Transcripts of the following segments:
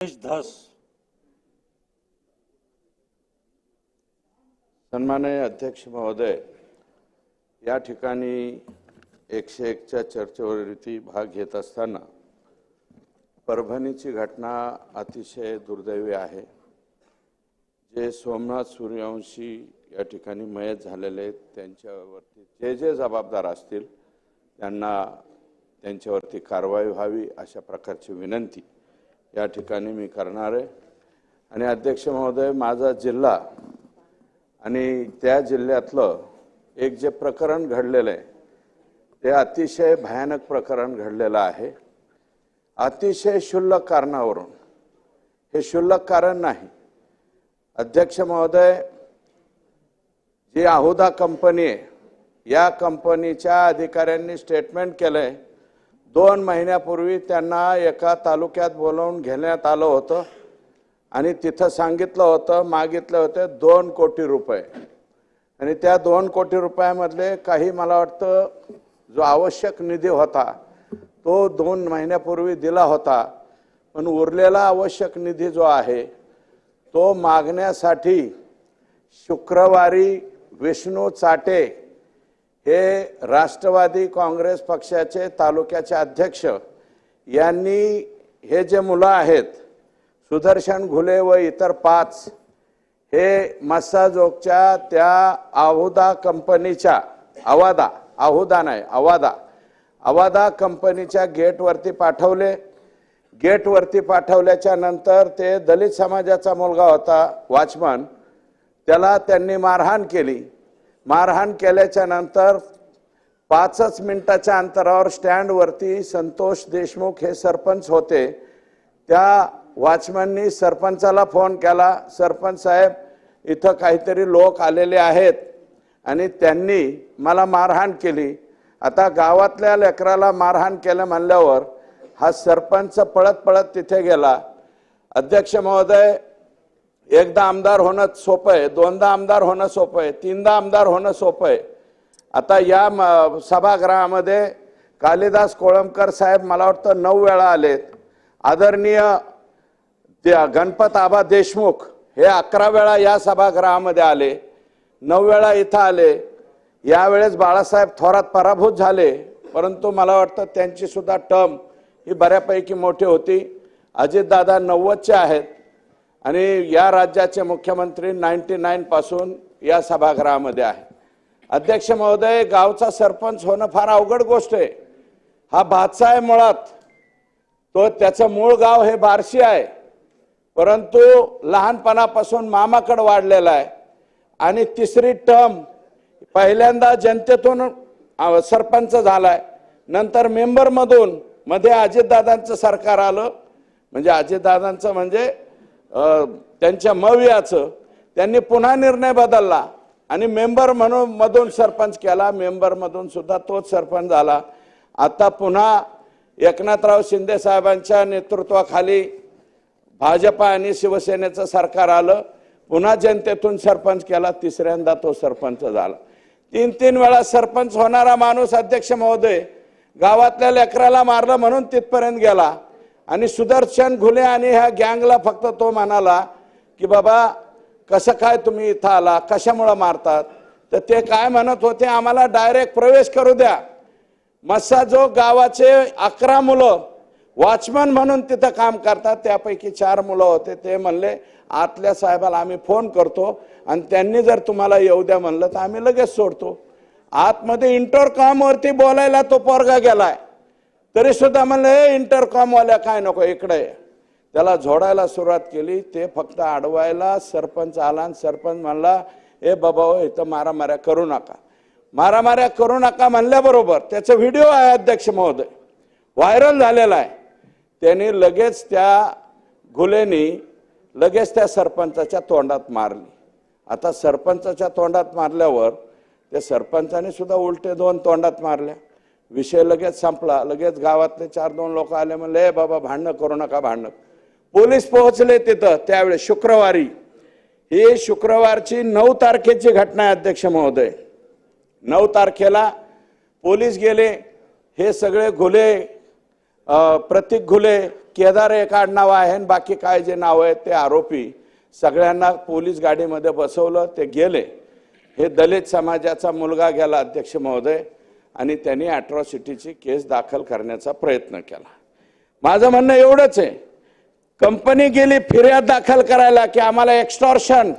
धस सन्माननीय अध्यक्ष महोदय, या ठिकाणी 101च्या चर्चेवरती भाग घेत असताना परभणीची घटना अतिशय दुर्दैवी आहे। जे सोमनाथ सूर्यवंशी या ठिकाणी मयत झालेले आहेत त्यांच्यावरती जे जबाबदार असतील त्यांच्यावरती कारवाई व्हावी अशा प्रकारची विनंती या ठिकाणी मी करणार आहे। आणि अध्यक्ष महोदय, माझा जिल्हा आणि त्या जिल्ह्यातलं एक जे प्रकरण घडलेलं आहे ते अतिशय भयानक प्रकरण घडलेलं आहे। अतिशय क्षुल्लक कारणावरून, हे क्षुल्लक कारण नाही अध्यक्ष महोदय, जी आहुदा कंपनी आहे या कंपनीच्या अधिकाऱ्यांनी स्टेटमेंट केलंय 2 महिन्यापूर्वी त्यांना एका तालुक्यात बोलावून घेण्यात आलं होतं आणि तिथं सांगितलं होतं, मागितले होते 2 कोटी रुपये आणि त्या 2 कोटी रुपयामधले काही मला वाटतं जो आवश्यक निधी होता तो 2 महिन्यापूर्वी दिला होता, पण उरलेला आवश्यक निधी जो आहे तो मागण्यासाठी शुक्रवारी विष्णू चाटे हे राष्ट्रवादी काँग्रेस पक्षाचे तालुक्याचे अध्यक्ष यांनी हे जे मुलं आहेत सुदर्शन घुले व इतर 5 हे मस्साजोगच्या त्या आहुदा कंपनीच्या आवादा कंपनीच्या गेटवरती पाठवले। गेटवरती पाठवल्याच्या नंतर ते दलित समाजाचा मुलगा होता वॉचमन, त्याला त्यांनी मारहाण केली। मारहाण केल्याच्या नंतर 5च मिनिटाच्या अंतरावर स्टँडवरती संतोष देशमुख हे सरपंच होते, त्या वॉचमननी सरपंचाला फोन केला, सरपंच साहेब इथं काहीतरी लोक आलेले आहेत आणि त्यांनी मला मारहाण केली। आता गावातल्या लेकराला मारहाण केलं म्हणल्यावर हा सरपंच पळत पळत तिथे गेला। अध्यक्ष महोदय, एकदा आमदार होणं सोपं आहे, 2दा आमदार होणं सोपं आहे, 3दा आमदार होणं सोपं आहे। आता या सभागृहामध्ये कालिदास कोळंबकर साहेब मला वाटतं 9 वेळा आलेत, आदरणीय गणपत आबा देशमुख हे 11 वेळा या सभागृहामध्ये आले, 9 वेळा इथं आले। यावेळेस बाळासाहेब थोरात पराभूत झाले, परंतु मला वाटतं त्यांची सुद्धा टर्म ही बऱ्यापैकी मोठी होती। अजितदादा 90चे आहेत आणि या राज्याचे मुख्यमंत्री 99 पासून या सभागृहामध्ये आहे। अध्यक्ष महोदय, गावचा सरपंच होणं फार अवघड गोष्ट आहे। हा भातसा आहे मुळात, तो त्याचं मूळ गाव हे बार्शी आहे, परंतु लहानपणापासून मामाकडे वाढलेला आहे आणि 3री टर्म पहिल्यांदा जनतेतून सरपंच झालाय, नंतर मेंबर मधून मध्ये अजितदादांचं सरकार आलं, म्हणजे अजितदादांचं म्हणजे त्यांच्या मवियाचं, त्यांनी पुन्हा निर्णय बदलला आणि मेंबर म्हणून मधून सरपंच केला, मेंबर मधून सुद्धा तोच सरपंच झाला। आता पुन्हा एकनाथराव शिंदे साहेबांच्या नेतृत्वाखाली भाजपा आणि शिवसेनेचं सरकार आलं, पुन्हा जनतेतून सरपंच केला, 3ऱ्यांदा तो सरपंच झाला। 3 वेळा सरपंच होणारा माणूस अध्यक्ष महोदय गावातल्या लेकराला मारलं म्हणून तिथपर्यंत गेला आणि सुदर्शन घुले आणि ह्या गँगला फक्त तो म्हणाला की बाबा कसं काय तुम्ही इथं आला, कशामुळे मारतात, तर ते काय म्हणत होते, आम्हाला डायरेक्ट प्रवेश करू द्या। मस्साजोग गावाचे 11 मुलं वॉचमन म्हणून तिथं काम करतात, त्यापैकी 4 मुलं होते, ते म्हणले आतल्या साहेबाला आम्ही फोन करतो आणि त्यांनी जर तुम्हाला येऊ द्या म्हणलं तर आम्ही लगेच सोडतो। आतमध्ये इंटरकॉम वरती बोलायला तो पोरगा गेलाय, तरी सुद्धा म्हणलं इंटरकॉम वाल्या काय नको इकडे, त्याला झोडायला सुरुवात केली। ते फक्त अडवायला सरपंच आला आणि सरपंच म्हणला ए बाबा इथं मारामाऱ्या करू नका, मारामाऱ्या करू नका म्हणल्याबरोबर त्याचा व्हिडिओ आहे अध्यक्ष महोदय, व्हायरल झालेला आहे। त्यांनी लगेच त्या घुलेनी लगेच त्या सरपंचाच्या तोंडात मारली। आता सरपंचाच्या तोंडात मारल्यावर त्या सरपंचाने सुद्धा उलटे 2 तोंडात मारल्या, विषय लगेच संपला। लगेच गावातले 4-2 लोक आले, म्हणले ए बाबा भांडणं करू नका, भांडणं। पोलीस पोहोचले तिथं त्यावेळेस शुक्रवारी, ही शुक्रवारची 9 तारखेची घटना आहे अध्यक्ष महोदय। 9 तारखेला पोलीस गेले, हे सगळे घुले प्रतीक घुले, केदार एक आडनाव आहे आणि बाकी काय जे नाव आहेत ते आरोपी सगळ्यांना पोलीस गाडीमध्ये बसवलं, ते गेले. हे दलित समाजाचा मुलगा गेला अध्यक्ष महोदय आणि त्यांनी अॅट्रॉसिटीची केस दाखल करण्याचा प्रयत्न केला. माझं म्हणणं एवढंच आहे, कंपनी गेली फिर्याद दाखल करायला की आम्हाला एक्स्टॉर्शन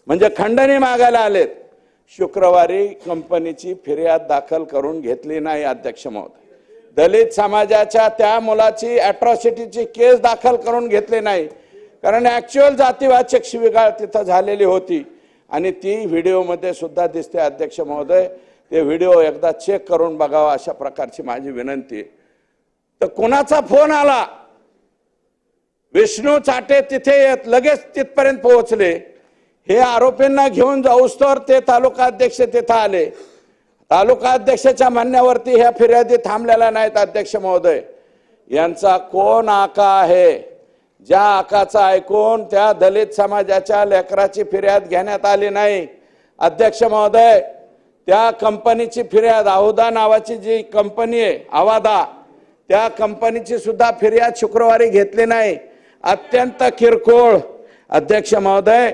म्हणजे खंडणी मागायला आलेत. शुक्रवारी कंपनीची फिर्याद दाखल करून घेतली नाही अध्यक्ष महोदय. दलित समाजाच्या त्या मुलाची अॅट्रॉसिटीची केस दाखल करून घेतली नाही, कारण ऍक्च्युअल जातीवाचक शिवीगाळ तिथं झालेली होती आणि ती व्हिडिओमध्ये सुद्धा दिसते. अध्यक्ष महोदय, ते व्हिडिओ एकदा चेक करून बघावा अशा प्रकारची माझी विनंती आहे. तर कोणाचा फोन आला, विष्णू चाटे तिथे येत लगेच तिथपर्यंत पोहोचले. हे आरोपींना घेऊन जाऊस्तोवर ते तालुका अध्यक्ष तिथं आले. तालुका अध्यक्षाच्या म्हणण्यावरती ह्या फिर्यादी थांबलेल्या नाहीत. अध्यक्ष महोदय, यांचा कोण आका आहे, ज्या आकाचा ऐकून त्या दलित समाजाच्या लेकराची फिर्याद घेण्यात आली नाही. अध्यक्ष महोदय, त्या कंपनीची फिर्याद, आहुदा नावाची जी कंपनी आहे आवादा, त्या कंपनीची सुद्धा फिर्याद शुक्रवारी घेतली नाही. अत्यंत किरकोळ अध्यक्ष महोदय,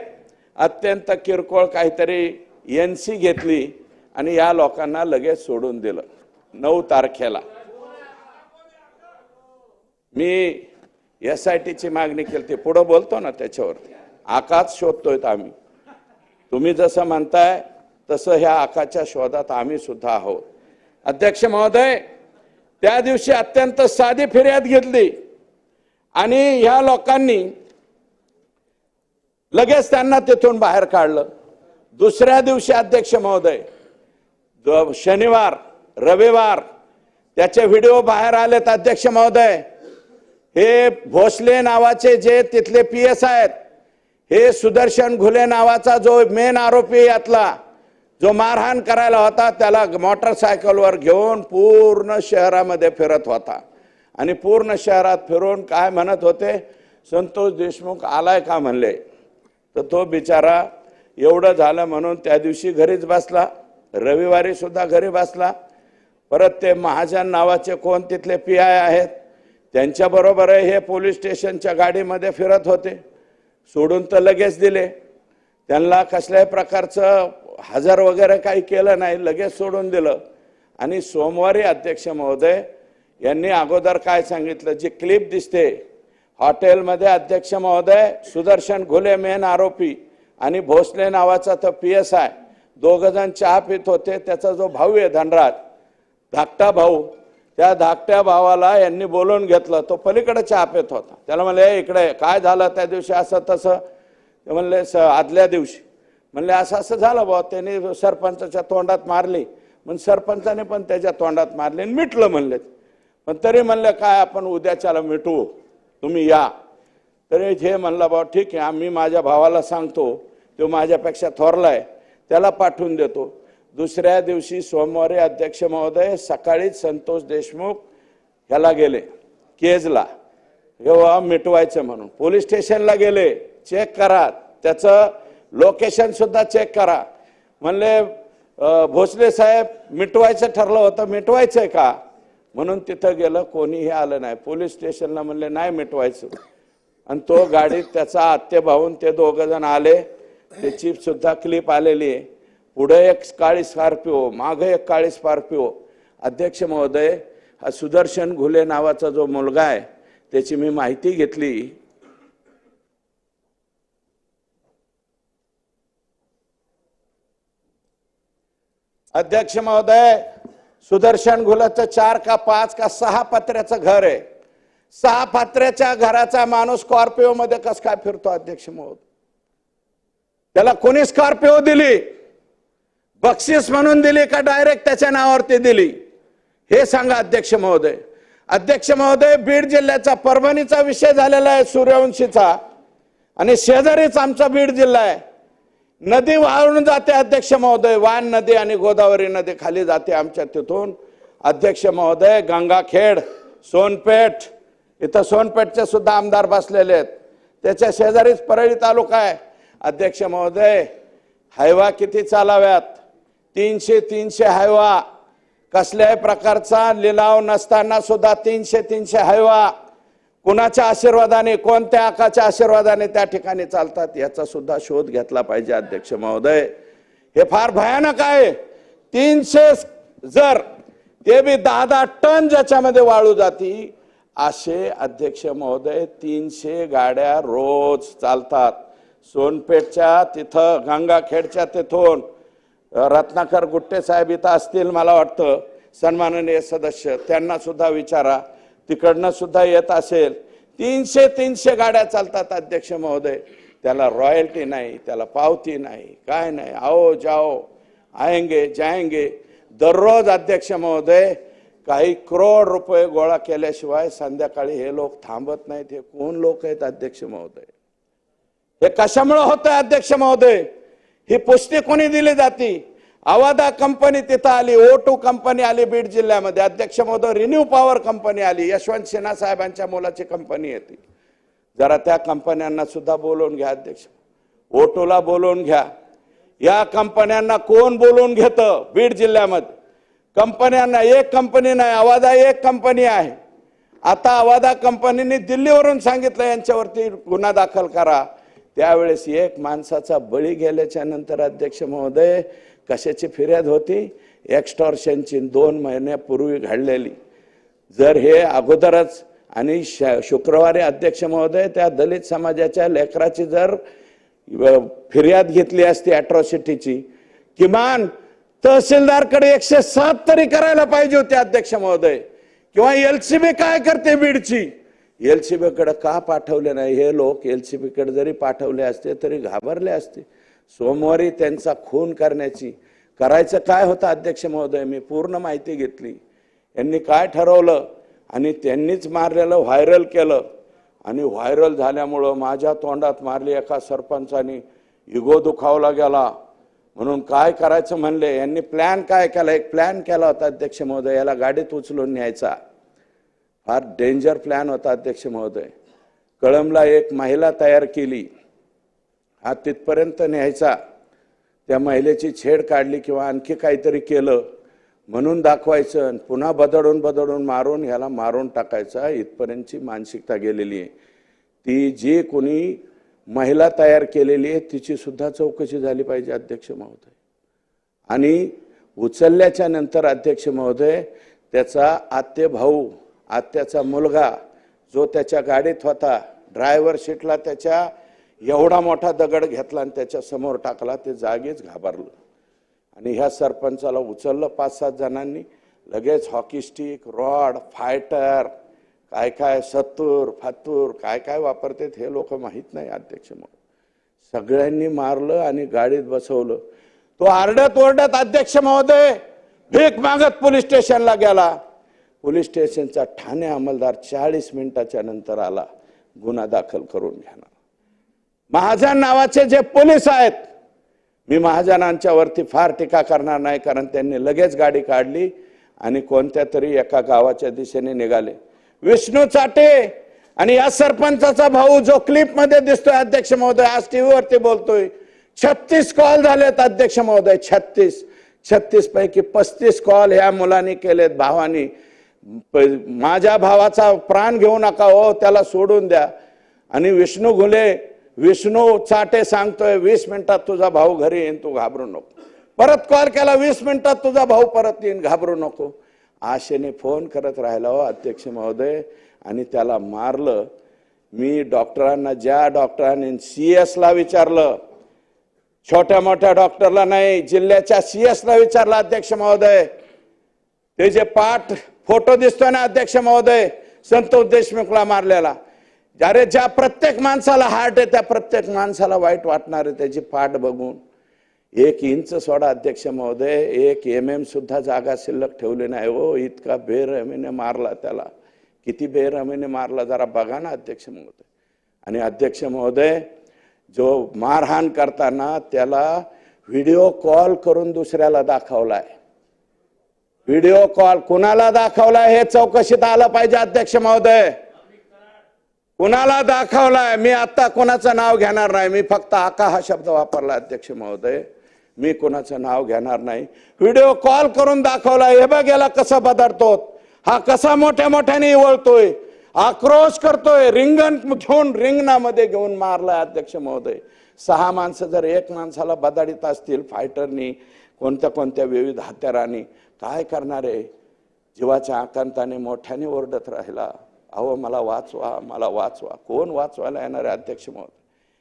अत्यंत किरकोळ काहीतरी NC घेतली आणि या लोकांना लगेच सोडून दिलं. 9 तारखेला मी SITची मागणी केली, ते पुढे बोलतो ना त्याच्यावरती. आकाच शोधतोय आम्ही, तुम्ही जसं म्हणताय तसं ह्या आकाच्या शोधात आम्ही सुद्धा आहोत. अध्यक्ष महोदय, त्या दिवशी अत्यंत साधी फिर्याद घेतली आणि ह्या लोकांनी लगेच त्यांना तिथून बाहेर काढलं. दुसऱ्या दिवशी अध्यक्ष महोदय, शनिवार रविवार त्याचे व्हिडिओ बाहेर आलेत. अध्यक्ष महोदय, हे भोसले नावाचे जे तिथले PS आहेत, हे सुदर्शन घुले नावाचा जो मेन आरोपी यातला, जो मारहाण करायला होता, त्याला मोटरसायकलवर घेऊन पूर्ण शहरामध्ये फिरत होता आणि पूर्ण शहरात फिरून काय म्हणत होते, संतोष देशमुख आलाय का म्हणले. तर तो बिचारा एवढं झालं म्हणून त्या दिवशी घरीच बसला, रविवारी सुद्धा घरी बसला. परत ते महाजन नावाचे कोण तिथले PI आहेत, त्यांच्याबरोबर हे पोलीस स्टेशनच्या गाडीमध्ये फिरत होते. सोडून तर लगेच दिले, त्यांना कसल्याही प्रकारचं हजर वगैरे काही केलं नाही, लगेच सोडून दिलं. आणि सोमवारी अध्यक्ष महोदय यांनी अगोदर काय सांगितलं, जी क्लिप दिसते हॉटेलमध्ये, अध्यक्ष महोदय, सुदर्शन घुले मेन आरोपी आणि भोसले नावाचा तो PSI, दोघं जण चहा पित होते. त्याचा जो भाऊ आहे धनराज, धाकटा भाऊ, त्या धाकट्या भावाला यांनी बोलवून घेतलं. तो पलीकडे चहा पित होता. त्याला म्हणले, इकडे काय झालं त्या दिवशी असं तसं. ते म्हणले आदल्या दिवशी म्हणले असं असं झालं भाऊ, त्यांनी सरपंचाच्या तोंडात मारली. मग सरपंचाने पण त्याच्या तोंडात मारली आणि मिटलं म्हणले. पण तरी म्हणले काय आपण उद्याच्याला मिटवू, तुम्ही या. तरी हे म्हणलं भाऊ ठीक आहे, आम्ही माझ्या भावाला सांगतो, तो माझ्यापेक्षा थोरलाय, त्याला पाठवून देतो. दुसऱ्या दिवशी सोमवारी अध्यक्ष महोदय सकाळीच संतोष देशमुख ह्याला गेले केजला, जेव्हा मिटवायचं म्हणून पोलीस स्टेशनला गेले. चेक करा, त्याचं लोकेशन सुद्धा चेक करा. म्हणले भोसले साहेब मिटवायचं ठरलं होतं, मिटवायचंय का म्हणून तिथं गेलं, कोणीही आलं नाही. पोलीस स्टेशनला म्हणले नाही मिटवायचं. आणि तो गाडीत त्याचा आत्ते भाऊन ते दोघं जण आले. त्याची सुद्धा क्लिप आलेली आहे. पुढे एक काळी स्कॉर्पिओ, मागे एक काळी स्कॉर्पिओ. अध्यक्ष महोदय, हा सुदर्शन घुले नावाचा जो मुलगा आहे त्याची मी माहिती घेतली. अध्यक्ष महोदय, सुदर्शन घुलेचं 4 का 5 का 6 पत्र्याचं घर आहे. 6 पत्र्याच्या घराचा माणूस स्कॉर्पिओ मध्ये कस काय फिरतो अध्यक्ष महोदय? त्याला कोणी स्कॉर्पिओ दिली, बक्षीस म्हणून दिली का डायरेक्ट त्याच्या नावावरती दिली, हे सांगा अध्यक्ष महोदय. अध्यक्ष महोदय, बीड जिल्ह्याचा परभणीचा विषय झालेला आहे सूर्यवंशीचा, आणि शेजारीच आमचा बीड जिल्हा आहे. नदी वाहून जाते अध्यक्ष महोदय, वान नदी आणि गोदावरी नदी खाली जाते आमच्या तिथून. अध्यक्ष महोदय, गंगाखेड, सोनपेठ, इथं सोनपेठचे सुद्धा आमदार बसलेले आहेत. त्याच्या शेजारीच परळी तालुका आहे. अध्यक्ष महोदय, हायवा किती चालाव्यात? 300 हायवा कसल्याही प्रकारचा लिलाव नसताना सुद्धा 300 हायवा कुणाच्या आशीर्वादाने, कोणत्या आकाच्या आशीर्वादाने त्या ठिकाणी चालतात याचा सुद्धा शोध घेतला पाहिजे अध्यक्ष महोदय. हे फार भयानक आहे. 300 जर ते बी 10 टन ज्याच्यामध्ये वाळू जाती असे अध्यक्ष महोदय 300 गाड्या रोज चालतात. सोनपेठच्या तिथं गंगाखेडच्या तिथून रत्नाकर गुट्टे साहेब इथं असतील मला वाटतं, सन्माननीय सदस्य, त्यांना सुद्धा विचारा, तिकडनं सुद्धा येत असेल. 300 गाड्या चालतात अध्यक्ष महोदय. त्याला रॉयल्टी नाही, त्याला पावती नाही, काय नाही. आओ जाओ आएंगे जाएंगे. दररोज अध्यक्ष महोदय काही करोड रुपये गोळा केल्याशिवाय संध्याकाळी हे लोक थांबत नाहीत. हे कोण लोक आहेत अध्यक्ष महोदय? हे कशामुळे होतं अध्यक्ष महोदय? ही पुष्टी कोणी दिली जाती? अवादा कंपनी तिथं आली, O2 कंपनी आली बीड जिल्ह्यामध्ये अध्यक्ष महोदय, रिन्यू पॉवर कंपनी आली, यशवंत सिन्हा साहेबांच्या मुलाची कंपनी येते. जरा त्या कंपन्यांना सुद्धा बोलवून घ्या अध्यक्ष. O2ला बोलवून घ्या. या कंपन्यांना कोण बोलवून घेतं बीड जिल्ह्यामध्ये? कंपन्यांना एक कंपनी नाही, अवादा एक कंपनी आहे. आता अवादा कंपनीने दिल्लीवरून सांगितलं यांच्यावरती गुन्हा दाखल करा. त्यावेळेस एक माणसाचा बळी गेल्याच्या नंतर अध्यक्ष महोदय कशाची फिर्याद होती? एक्स्टॉर्शनची 2 महिन्यापूर्वी घडलेली. जर हे अगोदरच आणि शुक्रवारी अध्यक्छ महोदय त्या दलित समाजाच्या लेकराची जर फिर्याद घेतली असती अट्रॉसिटीची, किमान तहसीलदारकडे 107 तरी करायला पाहिजे होते अध्यक्ष महोदय. किंवा LCB काय करते बीडची? LCB कडे का पाठवले नाही? हे लोक LCB कडे जरी पाठवले असते तरी घाबरले असते. सोमवारी त्यांचा खून करायचं काय होतं अध्यक्ष महोदय? मी पूर्ण माहिती घेतली. यांनी काय ठरवलं आणि त्यांनीच मारलेलं व्हायरल केलं. आणि व्हायरल झाल्यामुळं माझ्या तोंडात मारली एका सरपंचानी, इगो दुखावला गेला. म्हणून काय करायचं म्हणले यांनी प्लॅन काय केला? एक प्लॅन केला होता अध्यक्ष महोदय, याला गाडीत उचलून न्यायचा. फार डेंजर प्लॅन होता अध्यक्ष महोदय. कळंबला एक महिला तयार केली, हा तिथपर्यंत न्यायचा, त्या महिलेची छेड काढली किंवा आणखी काहीतरी केलं म्हणून दाखवायचं, पुन्हा बदडून मारून ह्याला मारून टाकायचा. इथपर्यंतची मानसिकता गेलेली आहे. ती जी कोणी महिला तयार केलेली आहे तिची सुद्धा चौकशी झाली पाहिजे अध्यक्ष महोदय. आणि उचलल्याच्या नंतर अध्यक्ष महोदय त्याचा आत्ते भाऊ, आत्याचा मुलगा जो त्याच्या गाडीत होता, ड्रायव्हर सीटला त्याच्या एवढा मोठा दगड घेतला आणि त्याच्या समोर टाकला. ते जागीच घाबरलं. आणि ह्या सरपंचाला उचललं 5-7 जणांनी. लगेच हॉकी स्टिक, रॉड, फायटर, काय सत्तूर फातूर काय वापरतात हे लोक माहीत नाही अध्यक्ष महोदय. सगळ्यांनी मारलं आणि गाडीत बसवलं. तो आरडत ओरडत अध्यक्ष महोदय भीक मागत पोलीस स्टेशनला गेला. पोलीस स्टेशनचा ठाणे अंमलदार 40 मिनिटाच्या नंतर आला गुन्हा दाखल करून घेणार. महाजन नावाचे जे पोलीस आहेत, मी महाजनांच्या वरती फार टीका करणार नाही, कारण त्यांनी लगेच गाडी काढली आणि कोणत्या तरी एका गावाच्या दिशेने निघाले. विष्णू चाटे आणि या सरपंचाचा भाऊ जो क्लिप मध्ये दिसतोय अध्यक्ष महोदय, आज टीव्ही वरती बोलतोय, 36 कॉल झालेत अध्यक्ष महोदय. 36 पैकी 35 कॉल ह्या मुलांनी केलेत, भावानी. माझ्या भावाचा प्राण घेऊ नका हो, त्याला सोडून द्या. आणि विष्णू चाटे सांगतोय 20 मिनिटात तुझा भाऊ घरी येईन, तू घाबरू नको. परत कॉल केला, 20 मिनिटात तुझा भाऊ परत येईन, घाबरू नको. आशेने फोन करत राहिला हो अध्यक्ष महोदय आणि त्याला मारलं. मी डॉक्टरांना, ज्या डॉक्टरांनी CS ला विचारलं, छोट्या मोठ्या डॉक्टरला नाही, जिल्ह्याच्या CS ला विचारलं अध्यक्ष महोदय. ते जे पाठ फोटो दिसतोय ना अध्यक्ष महोदय, संतोष देशमुखला मारलेला, अरे ज्या प्रत्येक माणसाला हार्ट आहे त्या प्रत्येक माणसाला वाईट वाटणार आहे त्याची पाठ बघून. 1 इंच सोडा अध्यक्ष महोदय, 1 mm सुद्धा जागा शिल्लक ठेवली नाही हो. इतका बेरहमीने मारला त्याला. किती बेरहमीने मारला जरा बघा ना अध्यक्ष महोदय. आणि अध्यक्ष महोदय जो मारहाण करताना त्याला व्हिडिओ कॉल करून दुसऱ्याला दाखवलाय. व्हिडिओ कॉल कुणाला दाखवलाय हे चौकशीत आलं पाहिजे अध्यक्ष महोदय. कुणाला दाखवलाय? मी आता कोणाचं नाव घेणार नाही, मी फक्त आका हा शब्द वापरला अध्यक्ष महोदय. मी कोणाचं नाव घेणार नाही. व्हिडिओ कॉल करून दाखवला, हे बघ याला कसा बदलतो, हा कसा मोठ्या मोठ्याने वळतोय, आक्रोश करतोय, रिंगण घेऊन रिंगणामध्ये घेऊन मारलाय. अध्यक्ष महोदय, 6 माणसं जर एक माणसाला बदाडीत असतील फायटरनी, कोणत्या कोणत्या विविध हत्यारांनी, काय करणार आहे? जीवाच्या आकांताने मोठ्याने ओरडत राहिला, अहो मला वाचवा, मला वाचवा. कोण वाचवायला येणार आहे अध्यक्ष महोदय?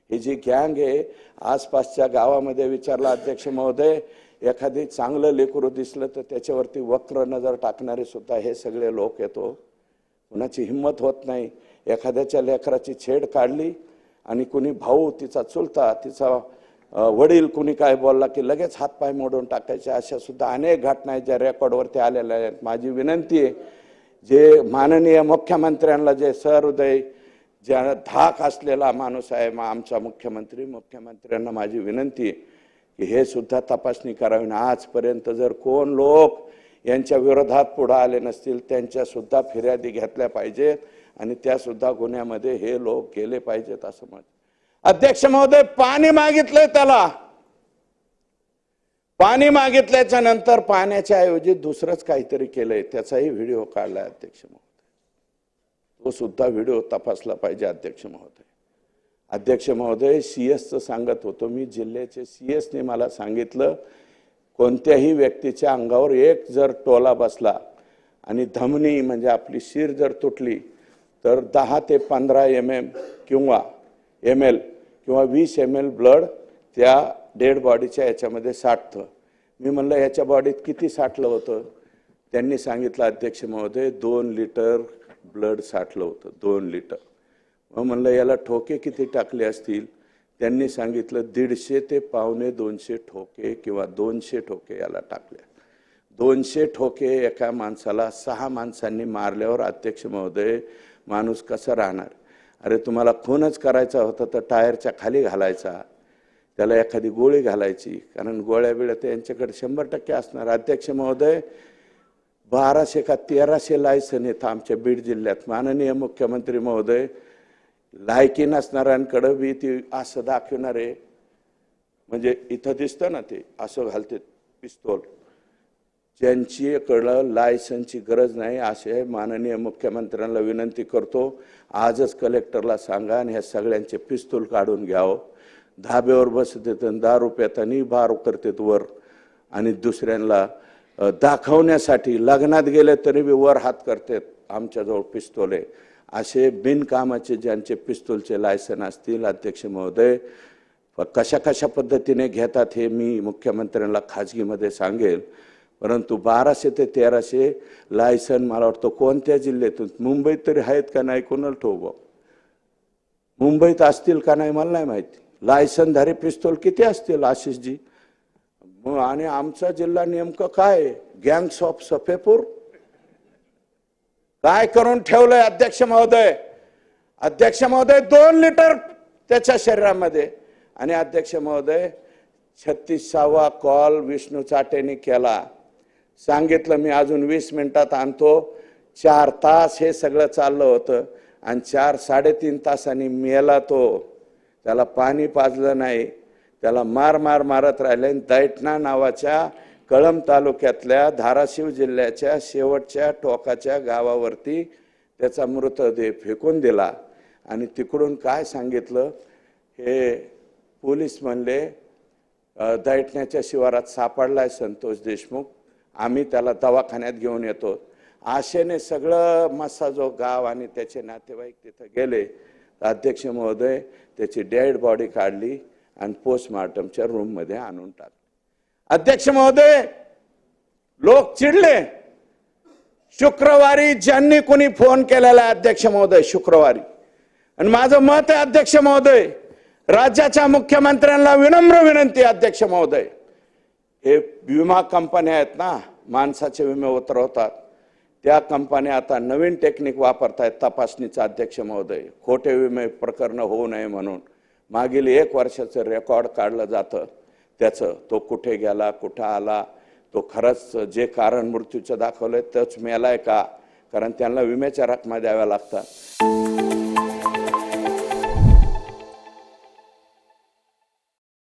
ही जी गँग आहे, आसपासच्या गावामध्ये विचारला अध्यक्ष महोदय, एखादी चांगलं लेकरू दिसलं तर त्याच्यावरती वक्र नजर टाकणारे सुद्धा हे सगळे लोक येतो. कुणाची हिंमत होत नाही. एखाद्याच्या लेकराची छेड काढली आणि कुणी भाऊ, तिचा चुलता, तिचा वडील कुणी काय बोलला की लगेच हातपाय मोडून टाकायचे. अशा सुद्धा अनेक घटना आहेत ज्या रेकॉर्डवरती आलेल्या आहेत. माझी विनंती आहे, जे माननीय मुख्यमंत्र्यांना, जे सहृदय, ज्या धाक असलेला माणूस आहे आमचा मुख्यमंत्र्यांना माझी विनंती आहे की हे सुद्धा तपासणी करावी. आजपर्यंत जर कोण लोक यांच्या विरोधात पुढे आले नसतील त्यांच्या सुद्धा फिर्यादी घेतल्या पाहिजेत आणि त्या सुद्धा गुन्ह्यामध्ये हे लोक गेले पाहिजेत असं मत. अध्यक्ष महोदय, पाणी मागितलंय त्याला, पाणी मागितल्याच्या नंतर पाण्याच्या ऐवजी दुसरंच काहीतरी केलंय, त्याचाही व्हिडिओ काढलाय अध्यक्ष महोदय. तो सुद्धा व्हिडिओ तपासला पाहिजे अध्यक्ष महोदय. अध्यक्ष महोदय, सीएसचं सांगत होतो मी, जिल्ह्याचे सीएसने मला सांगितलं, कोणत्याही व्यक्तीच्या अंगावर एक जर टोला बसला आणि धमनी म्हणजे आपली शिर जर तुटली तर 10 ते 15 mm किंवा ml किंवा 20 ml ब्लड त्या डेड बॉडीच्या याच्यामध्ये साठतं. मी म्हणलं याच्या बॉडीत किती साठलं होतं? त्यांनी सांगितलं अध्यक्ष महोदय 2 लिटर ब्लड साठलं होतं, 2 लिटर. मग म्हणलं याला ठोके किती टाकले असतील? त्यांनी सांगितलं 150 ते 125 ठोके किंवा 200 ठोके याला टाकले. 200 ठोके एका माणसाला 6 माणसांनी मारल्यावर अध्यक्ष महोदय माणूस कसा राहणार? अरे तुम्हाला खूनच करायचा होता तर टायरच्या खाली घालायचा, त्याला एखादी गोळी घालायची, कारण गोळ्या बिळ्या तर यांच्याकडे 100% असणार. अध्यक्ष महोदय, 1200 का 1300 लायसन आहेत आमच्या बीड जिल्ह्यात. माननीय मुख्यमंत्री महोदय, लायकी नसणाऱ्यांकडे बी ती असं दाखवणारे, म्हणजे इथं दिसतं ना ते असं घालते पिस्तूल, ज्यांच्याकडं लायसनची गरज नाही असे माननीय मुख्यमंत्र्यांना विनंती करतो, आजच कलेक्टरला सांगा आणि ह्या सगळ्यांचे पिस्तूल काढून घ्यावं. धाब्यावर बसतात आणि दारू पेतानी बार करतात वर, आणि दुसऱ्यांना दाखवण्यासाठी लग्नात गेले तरी बी वर हात करतात, आमच्याजवळ पिस्तूल आहे. असे बिनकामाचे ज्यांचे पिस्तूलचे लायसन असतील अध्यक्ष महोदय, कशा कशा पद्धतीने घेतात हे मी मुख्यमंत्र्यांना खाजगीमध्ये सांगेल. परंतु 1200 ते 1300 लायसन मला वाटतं कोणत्या जिल्ह्यातून, मुंबईत तरी आहेत का नाही कोणाला ठोक, मुंबईत असतील का नाही मला नाही माहिती. लायसनधारी पिस्तूल किती असतील आशिषजी? आणि आमचा जिल्हा नेमकं काय, गँग्स ऑफ सफेपूर काय करून ठेवलंय अध्यक्ष महोदय? अध्यक्ष महोदय 2 लिटर त्याच्या शरीरामध्ये. आणि अध्यक्ष महोदय 36वा कॉल विष्णू चाटेने केला, सांगितलं मी अजून 20 मिनिटात आणतो. 4 तास हे सगळं चाललं होतं आणि 4-3.5 तासांनी मेला तो. त्याला पाणी पाजलं नाही, त्याला मारत राहिले. दैठणा नावाच्या कळंब तालुक्यातल्या धाराशिव जिल्ह्याच्या शेवटच्या टोकाच्या गावावरती त्याचा मृतदेह फेकून दिला. आणि तिकडून काय सांगितलं, हे पोलीस म्हणले दैठण्याच्या शिवारात सापडलाय संतोष देशमुख, आम्ही त्याला दवाखान्यात घेऊन येतो. आशेने सगळं मस्साजो गाव आणि त्याचे नातेवाईक तिथं गेले. अध्यक्ष महोदय त्याची डेड बॉडी काढली आणि पोस्टमार्टमच्या रूममध्ये आणून टाकली. अध्यक्ष महोदय, लोक चिडले. शुक्रवारी ज्यांनी कोणी फोन केलेला आहे अध्यक्ष महोदय, शुक्रवारी, आणि माझं मत आहे अध्यक्ष महोदय, राज्याच्या मुख्यमंत्र्यांना विनम्र विनंती अध्यक्ष महोदय, हे विमा कंपन्या आहेत ना, माणसाचे विमे उतरवतात, त्या कंपन्या आता नवीन टेक्निक वापरतायत तपासणीचा अध्यक्ष महोदय, खोटे विमे प्रकरण होऊ नये म्हणून. मागील 1 वर्षाचं रेकॉर्ड काढलं जातं त्याचं, तो कुठे गेला, कुठं आला, तो खरंच जे कारण मृत्यूचं दाखवलंय तोच मेलाय का, कारण त्यांना विम्याच्या रकमा द्याव्या लागतात.